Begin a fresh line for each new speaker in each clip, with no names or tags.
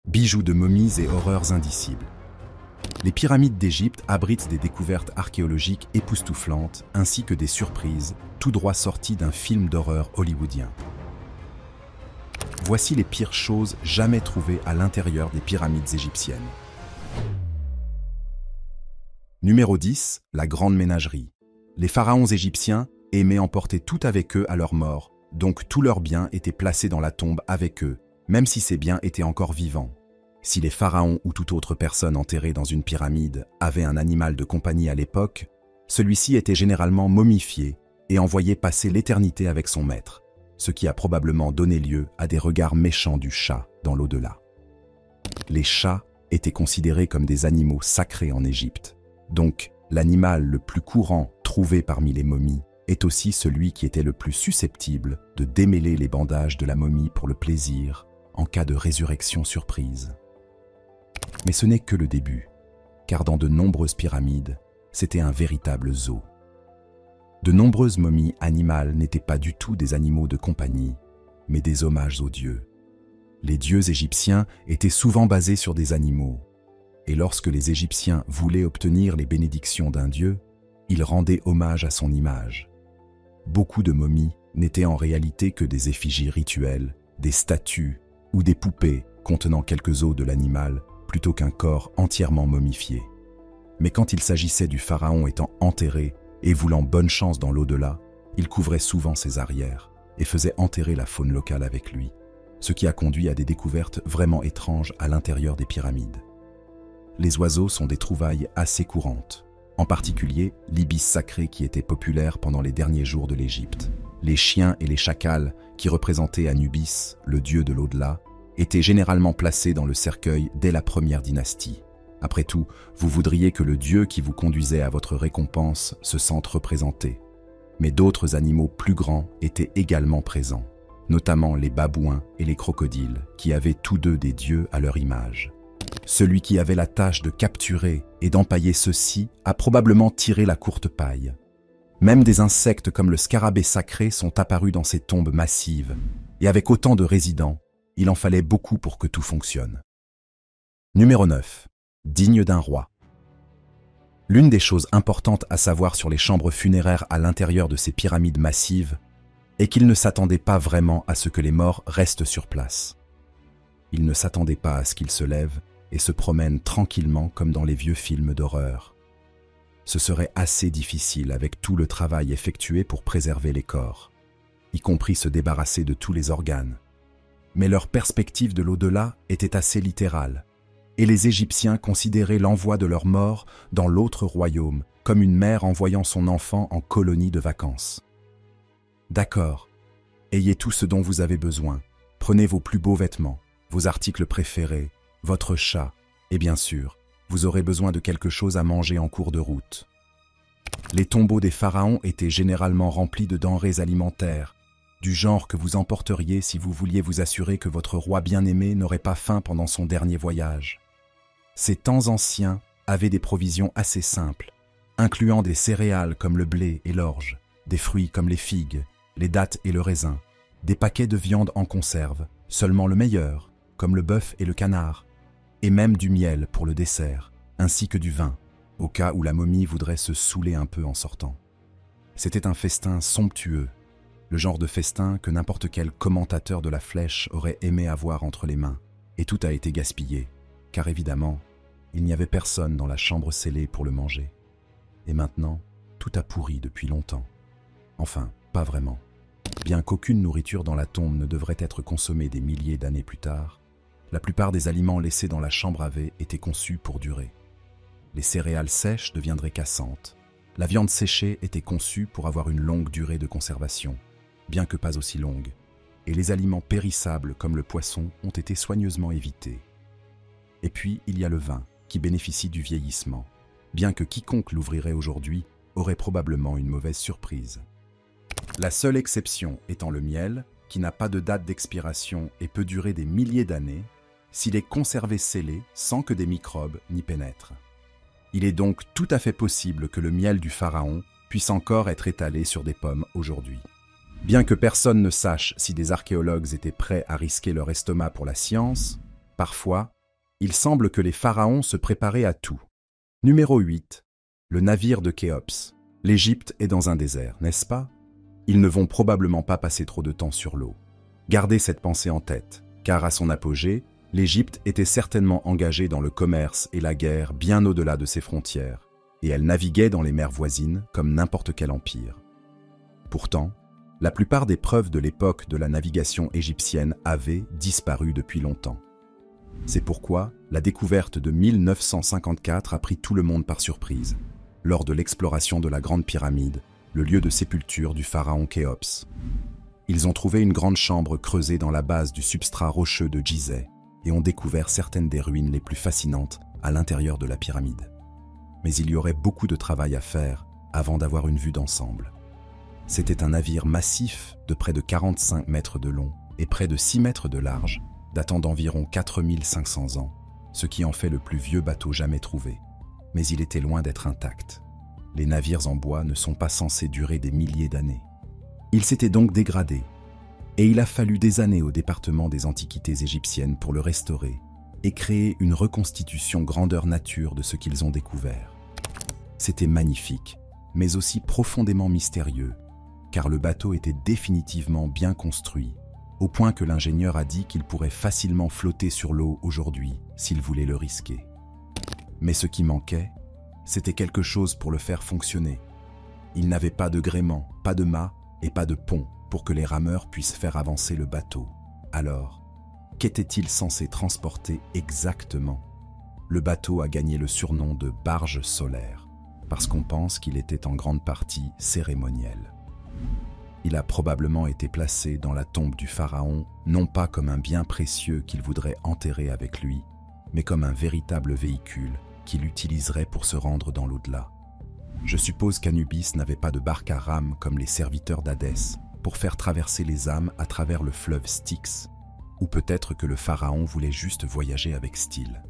Bijoux de momies et horreurs indicibles. Les pyramides d'Égypte abritent des découvertes archéologiques époustouflantes ainsi que des surprises, tout droit sorties d'un film d'horreur hollywoodien. Voici les pires choses jamais trouvées à l'intérieur des pyramides égyptiennes. Numéro 10. La Grande Ménagerie. Les pharaons égyptiens aimaient emporter tout avec eux à leur mort, donc tous leurs biens étaient placés dans la tombe avec eux, même si ces biens étaient encore vivants. Si les pharaons ou toute autre personne enterrée dans une pyramide avait un animal de compagnie à l'époque, celui-ci était généralement momifié et envoyé passer l'éternité avec son maître, ce qui a probablement donné lieu à des regards méchants du chat dans l'au-delà. Les chats étaient considérés comme des animaux sacrés en Égypte, donc l'animal le plus courant trouvé parmi les momies est aussi celui qui était le plus susceptible de démêler les bandages de la momie pour le plaisir en cas de résurrection surprise. Mais ce n'est que le début, car dans de nombreuses pyramides, c'était un véritable zoo. De nombreuses momies animales n'étaient pas du tout des animaux de compagnie, mais des hommages aux dieux. Les dieux égyptiens étaient souvent basés sur des animaux, et lorsque les Égyptiens voulaient obtenir les bénédictions d'un dieu, ils rendaient hommage à son image. Beaucoup de momies n'étaient en réalité que des effigies rituelles, des statues ou des poupées contenant quelques os de l'animal plutôt qu'un corps entièrement momifié. Mais quand il s'agissait du pharaon étant enterré et voulant bonne chance dans l'au-delà, il couvrait souvent ses arrières et faisait enterrer la faune locale avec lui, ce qui a conduit à des découvertes vraiment étranges à l'intérieur des pyramides. Les oiseaux sont des trouvailles assez courantes, en particulier l'ibis sacré qui était populaire pendant les derniers jours de l'Égypte. Les chiens et les chacals, qui représentaient Anubis, le dieu de l'au-delà, étaient généralement placés dans le cercueil dès la première dynastie. Après tout, vous voudriez que le dieu qui vous conduisait à votre récompense se sente représenté. Mais d'autres animaux plus grands étaient également présents, notamment les babouins et les crocodiles, qui avaient tous deux des dieux à leur image. Celui qui avait la tâche de capturer et d'empailler ceux-ci a probablement tiré la courte paille. Même des insectes comme le scarabée sacré sont apparus dans ces tombes massives, et avec autant de résidents, il en fallait beaucoup pour que tout fonctionne. Numéro 9. Digne d'un roi. L'une des choses importantes à savoir sur les chambres funéraires à l'intérieur de ces pyramides massives est qu'ils ne s'attendaient pas vraiment à ce que les morts restent sur place. Ils ne s'attendaient pas à ce qu'ils se lèvent et se promènent tranquillement comme dans les vieux films d'horreur. Ce serait assez difficile avec tout le travail effectué pour préserver les corps, y compris se débarrasser de tous les organes. Mais leur perspective de l'au-delà était assez littérale, et les Égyptiens considéraient l'envoi de leurs morts dans l'autre royaume comme une mère envoyant son enfant en colonie de vacances. D'accord, ayez tout ce dont vous avez besoin, prenez vos plus beaux vêtements, vos articles préférés, votre chat, et bien sûr, vous aurez besoin de quelque chose à manger en cours de route. Les tombeaux des pharaons étaient généralement remplis de denrées alimentaires, du genre que vous emporteriez si vous vouliez vous assurer que votre roi bien-aimé n'aurait pas faim pendant son dernier voyage. Ces temps anciens avaient des provisions assez simples, incluant des céréales comme le blé et l'orge, des fruits comme les figues, les dattes et le raisin, des paquets de viande en conserve, seulement le meilleur, comme le bœuf et le canard, et même du miel pour le dessert, ainsi que du vin, au cas où la momie voudrait se saouler un peu en sortant. C'était un festin somptueux, le genre de festin que n'importe quel commentateur de la Flèche aurait aimé avoir entre les mains, et tout a été gaspillé, car évidemment, il n'y avait personne dans la chambre scellée pour le manger. Et maintenant, tout a pourri depuis longtemps. Enfin, pas vraiment. Bien qu'aucune nourriture dans la tombe ne devrait être consommée des milliers d'années plus tard, la plupart des aliments laissés dans la chambre à V étaient conçus pour durer. Les céréales sèches deviendraient cassantes. La viande séchée était conçue pour avoir une longue durée de conservation, bien que pas aussi longue, et les aliments périssables comme le poisson ont été soigneusement évités. Et puis, il y a le vin, qui bénéficie du vieillissement, bien que quiconque l'ouvrirait aujourd'hui aurait probablement une mauvaise surprise. La seule exception étant le miel, qui n'a pas de date d'expiration et peut durer des milliers d'années, s'il est conservé scellé sans que des microbes n'y pénètrent. Il est donc tout à fait possible que le miel du pharaon puisse encore être étalé sur des pommes aujourd'hui. Bien que personne ne sache si des archéologues étaient prêts à risquer leur estomac pour la science, parfois, Il semble que les pharaons se préparaient à tout. Numéro 8. Le navire de Khéops. L'Égypte est dans un désert, n'est-ce pas? Ils ne vont probablement pas passer trop de temps sur l'eau. Gardez cette pensée en tête, car à son apogée, l'Égypte était certainement engagée dans le commerce et la guerre bien au-delà de ses frontières, et elle naviguait dans les mers voisines comme n'importe quel empire. Pourtant, la plupart des preuves de l'époque de la navigation égyptienne avaient disparu depuis longtemps. C'est pourquoi la découverte de 1954 a pris tout le monde par surprise, lors de l'exploration de la Grande Pyramide, le lieu de sépulture du pharaon Khéops. Ils ont trouvé une grande chambre creusée dans la base du substrat rocheux de Gizeh et ont découvert certaines des ruines les plus fascinantes à l'intérieur de la pyramide. Mais il y aurait beaucoup de travail à faire avant d'avoir une vue d'ensemble. C'était un navire massif de près de 45 mètres de long et près de 6 mètres de large, datant d'environ 4500 ans, ce qui en fait le plus vieux bateau jamais trouvé. Mais il était loin d'être intact. Les navires en bois ne sont pas censés durer des milliers d'années. Il s'était donc dégradé, et il a fallu des années au département des antiquités égyptiennes pour le restaurer et créer une reconstitution grandeur nature de ce qu'ils ont découvert. C'était magnifique, mais aussi profondément mystérieux, car le bateau était définitivement bien construit, au point que l'ingénieur a dit qu'il pourrait facilement flotter sur l'eau aujourd'hui s'il voulait le risquer. Mais ce qui manquait, c'était quelque chose pour le faire fonctionner. Il n'avait pas de gréement, pas de mât et pas de pont pour que les rameurs puissent faire avancer le bateau. Alors, qu'était-il censé transporter exactement? Le bateau a gagné le surnom de barge solaire, parce qu'on pense qu'il était en grande partie cérémoniel. Il a probablement été placé dans la tombe du pharaon, non pas comme un bien précieux qu'il voudrait enterrer avec lui, mais comme un véritable véhicule qu'il utiliserait pour se rendre dans l'au-delà. Je suppose qu'Anubis n'avait pas de barque à rame comme les serviteurs d'Hadès pour faire traverser les âmes à travers le fleuve Styx, ou peut-être que le pharaon voulait juste voyager avec style.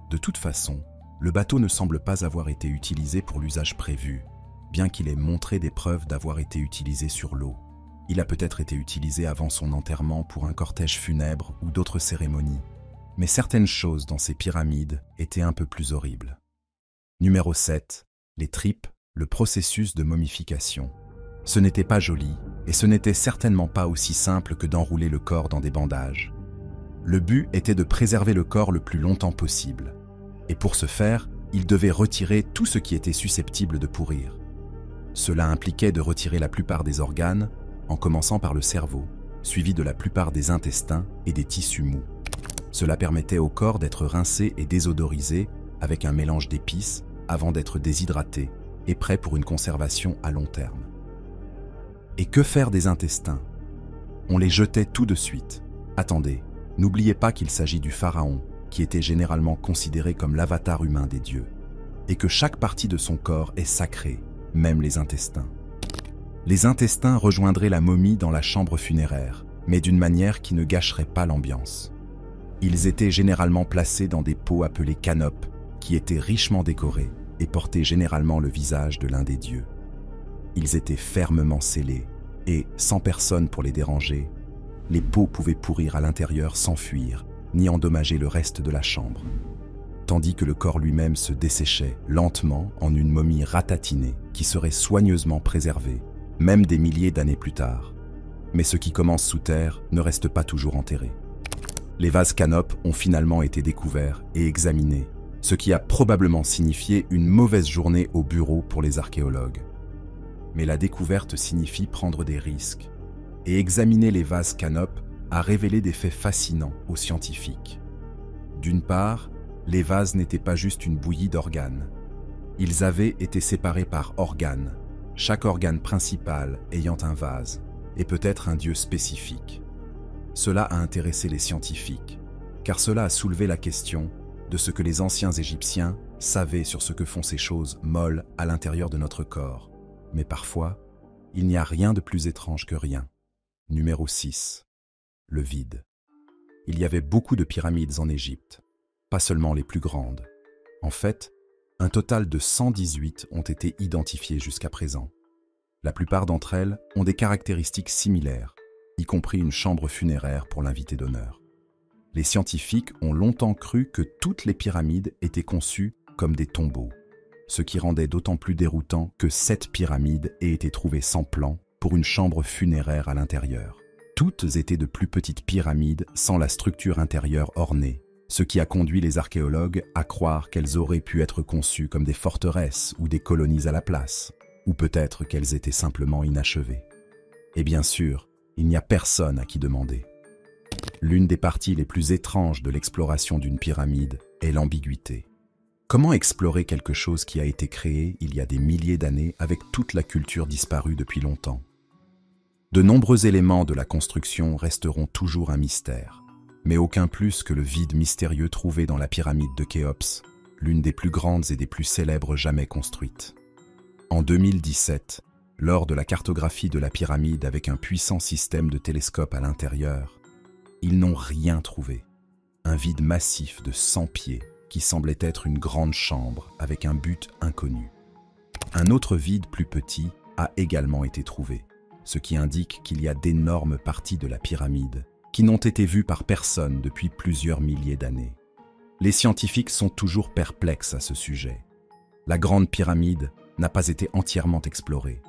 De toute façon, le bateau ne semble pas avoir été utilisé pour l'usage prévu, bien qu'il ait montré des preuves d'avoir été utilisé sur l'eau. Il a peut-être été utilisé avant son enterrement pour un cortège funèbre ou d'autres cérémonies. Mais certaines choses dans ces pyramides étaient un peu plus horribles. Numéro 7. Les tripes, le processus de momification. Ce n'était pas joli, et ce n'était certainement pas aussi simple que d'enrouler le corps dans des bandages. Le but était de préserver le corps le plus longtemps possible. Et pour ce faire, il devait retirer tout ce qui était susceptible de pourrir. Cela impliquait de retirer la plupart des organes, en commençant par le cerveau, suivi de la plupart des intestins et des tissus mous. Cela permettait au corps d'être rincé et désodorisé avec un mélange d'épices avant d'être déshydraté et prêt pour une conservation à long terme. Et que faire des intestins? On les jetait tout de suite. Attendez, n'oubliez pas qu'il s'agit du pharaon, qui était généralement considéré comme l'avatar humain des dieux, et que chaque partie de son corps est sacrée, même les intestins. Les intestins rejoindraient la momie dans la chambre funéraire, mais d'une manière qui ne gâcherait pas l'ambiance. Ils étaient généralement placés dans des pots appelés canopes, qui étaient richement décorés et portaient généralement le visage de l'un des dieux. Ils étaient fermement scellés, et, sans personne pour les déranger, les pots pouvaient pourrir à l'intérieur sans fuir, ni endommager le reste de la chambre, tandis que le corps lui-même se desséchait lentement en une momie ratatinée qui serait soigneusement préservée, même des milliers d'années plus tard. Mais ce qui commence sous terre ne reste pas toujours enterré. Les vases canopes ont finalement été découverts et examinés, ce qui a probablement signifié une mauvaise journée au bureau pour les archéologues. Mais la découverte signifie prendre des risques, et examiner les vases canopes a révélé des faits fascinants aux scientifiques. D'une part, les vases n'étaient pas juste une bouillie d'organes. Ils avaient été séparés par organes, chaque organe principal ayant un vase, et peut-être un dieu spécifique. Cela a intéressé les scientifiques, car cela a soulevé la question de ce que les anciens Égyptiens savaient sur ce que font ces choses molles à l'intérieur de notre corps. Mais parfois, il n'y a rien de plus étrange que rien. Numéro 6. Le vide. Il y avait beaucoup de pyramides en Égypte, pas seulement les plus grandes. En fait, un total de 118 ont été identifiées jusqu'à présent. La plupart d'entre elles ont des caractéristiques similaires, y compris une chambre funéraire pour l'invité d'honneur. Les scientifiques ont longtemps cru que toutes les pyramides étaient conçues comme des tombeaux, ce qui rendait d'autant plus déroutant que 7 pyramides aient été trouvées sans plan pour une chambre funéraire à l'intérieur. Toutes étaient de plus petites pyramides sans la structure intérieure ornée, ce qui a conduit les archéologues à croire qu'elles auraient pu être conçues comme des forteresses ou des colonies à la place, ou peut-être qu'elles étaient simplement inachevées. Et bien sûr, il n'y a personne à qui demander. L'une des parties les plus étranges de l'exploration d'une pyramide est l'ambiguïté. Comment explorer quelque chose qui a été créé il y a des milliers d'années avec toute la culture disparue depuis longtemps? De nombreux éléments de la construction resteront toujours un mystère, mais aucun plus que le vide mystérieux trouvé dans la pyramide de Khéops, l'une des plus grandes et des plus célèbres jamais construites. En 2017, lors de la cartographie de la pyramide avec un puissant système de télescopes à l'intérieur, ils n'ont rien trouvé. Un vide massif de 100 pieds qui semblait être une grande chambre avec un but inconnu. Un autre vide plus petit a également été trouvé, ce qui indique qu'il y a d'énormes parties de la pyramide qui n'ont été vues par personne depuis plusieurs milliers d'années. Les scientifiques sont toujours perplexes à ce sujet. La grande pyramide n'a pas été entièrement explorée.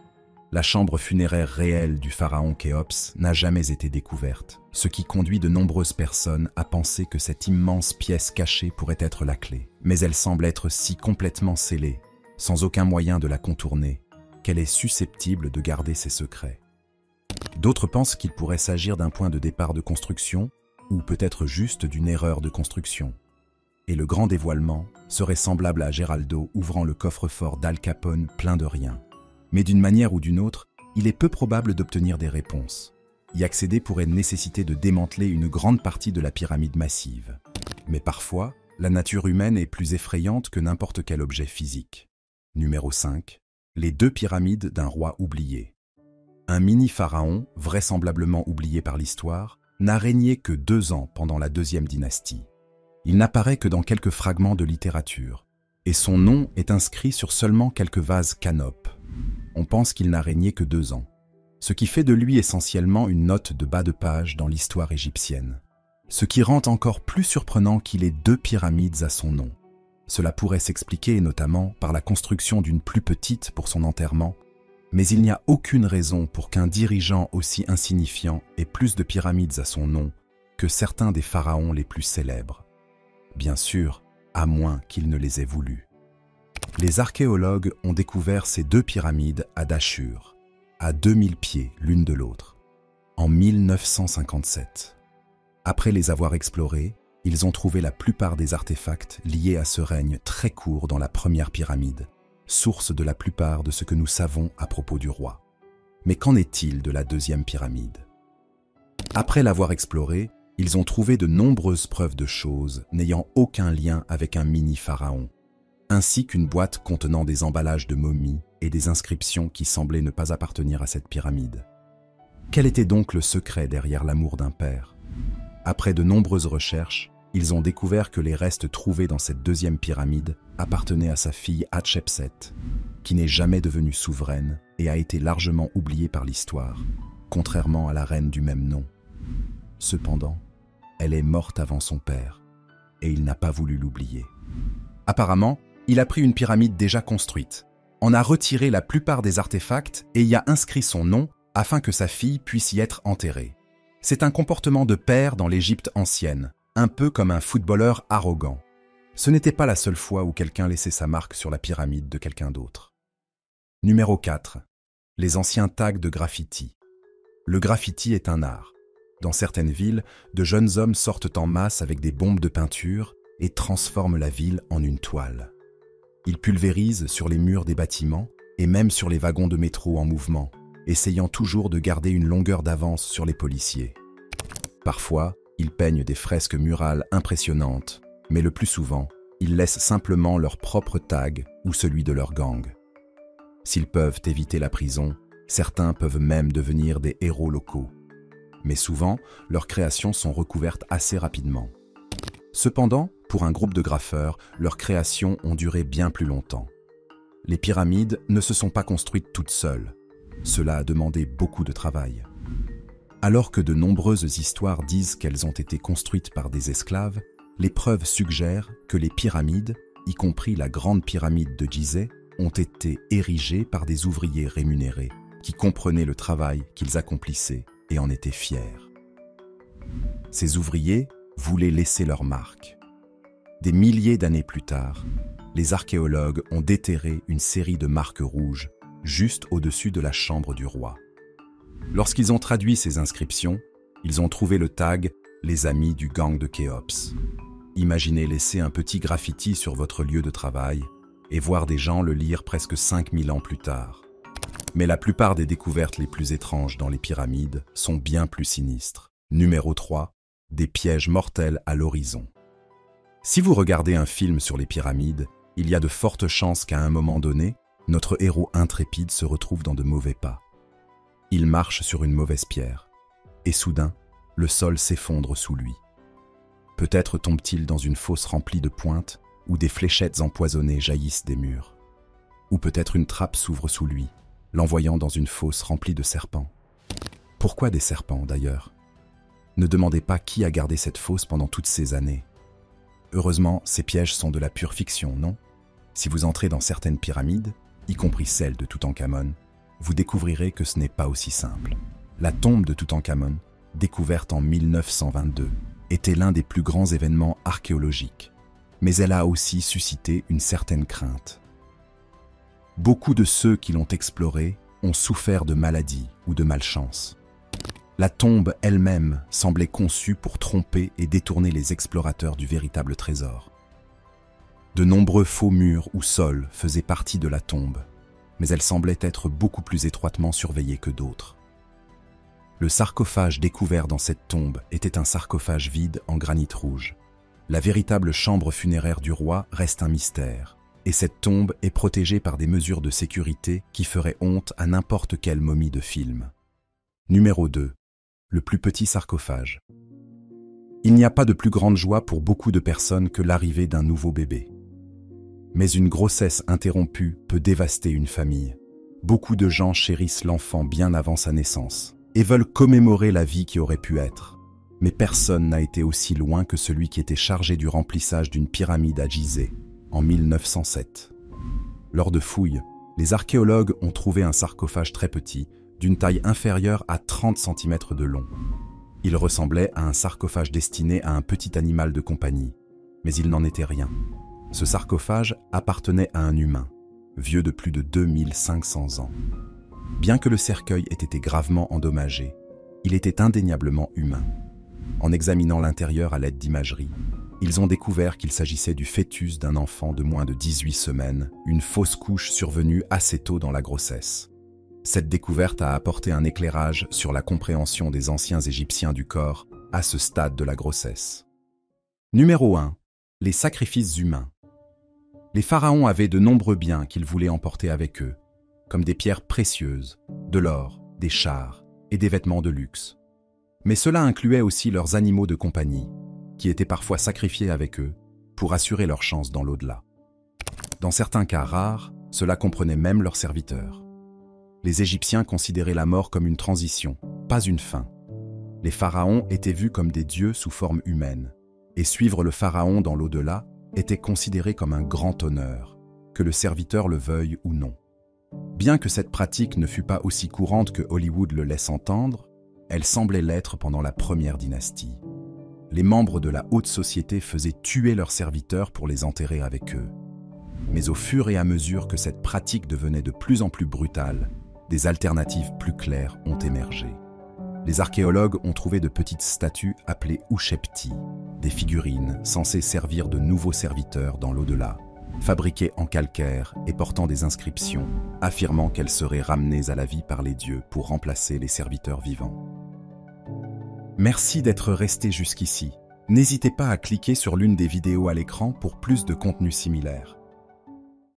La chambre funéraire réelle du pharaon Khéops n'a jamais été découverte, ce qui conduit de nombreuses personnes à penser que cette immense pièce cachée pourrait être la clé. Mais elle semble être si complètement scellée, sans aucun moyen de la contourner, qu'elle est susceptible de garder ses secrets. D'autres pensent qu'il pourrait s'agir d'un point de départ de construction, ou peut-être juste d'une erreur de construction. Et le grand dévoilement serait semblable à Geraldo ouvrant le coffre-fort d'Al Capone plein de rien. Mais d'une manière ou d'une autre, il est peu probable d'obtenir des réponses. Y accéder pourrait nécessiter de démanteler une grande partie de la pyramide massive. Mais parfois, la nature humaine est plus effrayante que n'importe quel objet physique. Numéro 5. Les 2 pyramides d'un roi oublié. Un mini-pharaon, vraisemblablement oublié par l'histoire, n'a régné que 2 ans pendant la 2e dynastie. Il n'apparaît que dans quelques fragments de littérature, et son nom est inscrit sur seulement quelques vases canopes. On pense qu'il n'a régné que 2 ans, ce qui fait de lui essentiellement une note de bas de page dans l'histoire égyptienne. Ce qui rend encore plus surprenant qu'il ait 2 pyramides à son nom. Cela pourrait s'expliquer notamment par la construction d'une plus petite pour son enterrement, mais il n'y a aucune raison pour qu'un dirigeant aussi insignifiant ait plus de pyramides à son nom que certains des pharaons les plus célèbres. Bien sûr, à moins qu'il ne les ait voulu. Les archéologues ont découvert ces 2 pyramides à Dahchur, à 2000 pieds l'une de l'autre, en 1957. Après les avoir explorés, ils ont trouvé la plupart des artefacts liés à ce règne très court dans la première pyramide, source de la plupart de ce que nous savons à propos du roi. Mais qu'en est-il de la 2e pyramide? Après l'avoir explorée, ils ont trouvé de nombreuses preuves de choses n'ayant aucun lien avec un mini-pharaon, ainsi qu'une boîte contenant des emballages de momies et des inscriptions qui semblaient ne pas appartenir à cette pyramide. Quel était donc le secret derrière l'amour d'un père? Après de nombreuses recherches, ils ont découvert que les restes trouvés dans cette 2e pyramide appartenaient à sa fille Hatshepsut, qui n'est jamais devenue souveraine et a été largement oubliée par l'histoire, contrairement à la reine du même nom. Cependant, elle est morte avant son père, et il n'a pas voulu l'oublier. Apparemment, il a pris une pyramide déjà construite, en a retiré la plupart des artefacts et y a inscrit son nom afin que sa fille puisse y être enterrée. C'est un comportement de père dans l'Égypte ancienne, un peu comme un footballeur arrogant. Ce n'était pas la seule fois où quelqu'un laissait sa marque sur la pyramide de quelqu'un d'autre. Numéro 4. Les anciens tags de graffiti. Le graffiti est un art. Dans certaines villes, de jeunes hommes sortent en masse avec des bombes de peinture et transforment la ville en une toile. Ils pulvérisent sur les murs des bâtiments et même sur les wagons de métro en mouvement, essayant toujours de garder une longueur d'avance sur les policiers. Parfois, ils peignent des fresques murales impressionnantes, mais le plus souvent, ils laissent simplement leur propre tag ou celui de leur gang. S'ils peuvent éviter la prison, certains peuvent même devenir des héros locaux. Mais souvent, leurs créations sont recouvertes assez rapidement. Cependant, pour un groupe de graffeurs, leurs créations ont duré bien plus longtemps. Les pyramides ne se sont pas construites toutes seules. Cela a demandé beaucoup de travail. Alors que de nombreuses histoires disent qu'elles ont été construites par des esclaves, les preuves suggèrent que les pyramides, y compris la grande pyramide de Gizeh, ont été érigées par des ouvriers rémunérés qui comprenaient le travail qu'ils accomplissaient et en étaient fiers. Ces ouvriers voulaient laisser leur marque. Des milliers d'années plus tard, les archéologues ont déterré une série de marques rouges juste au-dessus de la chambre du roi. Lorsqu'ils ont traduit ces inscriptions, ils ont trouvé le tag « Les amis du gang de Khéops ». Imaginez laisser un petit graffiti sur votre lieu de travail et voir des gens le lire presque 5000 ans plus tard. Mais la plupart des découvertes les plus étranges dans les pyramides sont bien plus sinistres. Numéro 3. Des pièges mortels à l'horizon. Si vous regardez un film sur les pyramides, il y a de fortes chances qu'à un moment donné, notre héros intrépide se retrouve dans de mauvais pas. Il marche sur une mauvaise pierre, et soudain, le sol s'effondre sous lui. Peut-être tombe-t-il dans une fosse remplie de pointes, où des fléchettes empoisonnées jaillissent des murs. Ou peut-être une trappe s'ouvre sous lui, l'envoyant dans une fosse remplie de serpents. Pourquoi des serpents, d'ailleurs? Ne demandez pas qui a gardé cette fosse pendant toutes ces années. Heureusement, ces pièges sont de la pure fiction, non? Si vous entrez dans certaines pyramides, y compris celle de Toutankhamon, vous découvrirez que ce n'est pas aussi simple. La tombe de Toutankhamon, découverte en 1922, était l'un des plus grands événements archéologiques, mais elle a aussi suscité une certaine crainte. Beaucoup de ceux qui l'ont explorée ont souffert de maladies ou de malchance. La tombe elle-même semblait conçue pour tromper et détourner les explorateurs du véritable trésor. De nombreux faux murs ou sols faisaient partie de la tombe, mais elle semblait être beaucoup plus étroitement surveillée que d'autres. Le sarcophage découvert dans cette tombe était un sarcophage vide en granit rouge. La véritable chambre funéraire du roi reste un mystère, et cette tombe est protégée par des mesures de sécurité qui feraient honte à n'importe quelle momie de film. Numéro 2. Le plus petit sarcophage. Il n'y a pas de plus grande joie pour beaucoup de personnes que l'arrivée d'un nouveau bébé. Mais une grossesse interrompue peut dévaster une famille. Beaucoup de gens chérissent l'enfant bien avant sa naissance et veulent commémorer la vie qui aurait pu être. Mais personne n'a été aussi loin que celui qui était chargé du remplissage d'une pyramide à Gizeh en 1907. Lors de fouilles, les archéologues ont trouvé un sarcophage très petit, d'une taille inférieure à 30 cm de long. Il ressemblait à un sarcophage destiné à un petit animal de compagnie, mais il n'en était rien. Ce sarcophage appartenait à un humain, vieux de plus de 2500 ans. Bien que le cercueil ait été gravement endommagé, il était indéniablement humain. En examinant l'intérieur à l'aide d'imagerie, ils ont découvert qu'il s'agissait du fœtus d'un enfant de moins de 18 semaines, une fausse couche survenue assez tôt dans la grossesse. Cette découverte a apporté un éclairage sur la compréhension des anciens Égyptiens du corps à ce stade de la grossesse. Numéro 1. Les sacrifices humains. Les pharaons avaient de nombreux biens qu'ils voulaient emporter avec eux, comme des pierres précieuses, de l'or, des chars et des vêtements de luxe. Mais cela incluait aussi leurs animaux de compagnie, qui étaient parfois sacrifiés avec eux pour assurer leur chance dans l'au-delà. Dans certains cas rares, cela comprenait même leurs serviteurs. Les Égyptiens considéraient la mort comme une transition, pas une fin. Les pharaons étaient vus comme des dieux sous forme humaine, et suivre le pharaon dans l'au-delà était considéré comme un grand honneur, que le serviteur le veuille ou non. Bien que cette pratique ne fût pas aussi courante que Hollywood le laisse entendre, elle semblait l'être pendant la première dynastie. Les membres de la haute société faisaient tuer leurs serviteurs pour les enterrer avec eux. Mais au fur et à mesure que cette pratique devenait de plus en plus brutale, des alternatives plus claires ont émergé. Les archéologues ont trouvé de petites statues appelées Ushepti, des figurines censées servir de nouveaux serviteurs dans l'au-delà, fabriquées en calcaire et portant des inscriptions, affirmant qu'elles seraient ramenées à la vie par les dieux pour remplacer les serviteurs vivants. Merci d'être resté jusqu'ici. N'hésitez pas à cliquer sur l'une des vidéos à l'écran pour plus de contenu similaire.